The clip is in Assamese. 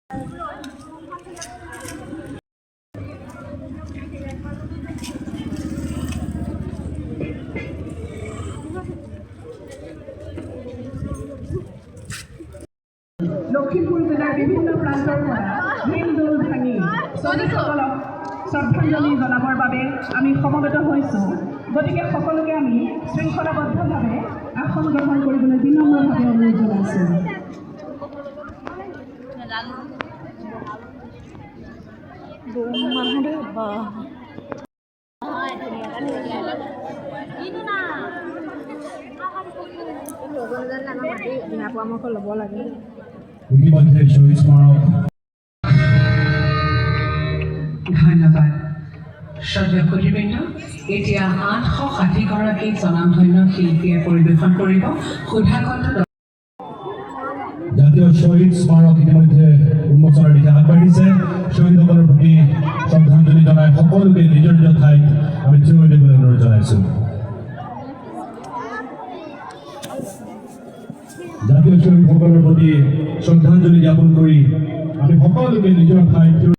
লখিমপুৰ জিলাৰ বিভিন্ন প্ৰান্তৰ পৰা হিন্দোল ভাঙি শ্ৰমিকসকলক শ্ৰদ্ধাঞ্জলি জনাবৰ বাবে আমি সমবেত হৈছোঁ। গতিকে সকলোকে আমি শৃংখলাবদ্ধভাৱে আসন গ্ৰহণ কৰিবলৈ বিনম্ৰভাৱে অনুৰোধ জনাইছোঁ। পৰামৰ্শ ল'ব লাগে। ধন্যবাদ শ্ৰদ্ধেয় সুধীবৃন্দ। এতিয়া 860গৰাকী স্বনামধন্য শিল্পীয়ে পৰিৱেশন কৰিব সুধাকণ্ঠ। জাতীয় শ্বহীদ স্মাৰক ইতিমধ্যে উন্মোচনৰ দিশে আগবাঢ়িছে। শ্বহীদসকলৰ প্ৰতি শ্ৰদ্ধাঞ্জলি জনাই সকলোকে নিজৰ নিজৰ ঠাইত আমি থিয় হৈ দিবলৈ অনুৰোধ জনাইছোঁ। জাতীয় শ্বহীদসকলৰ প্ৰতি শ্ৰদ্ধাঞ্জলি জ্ঞাপন কৰি আমি সকলোকে নিজৰ ঠাইত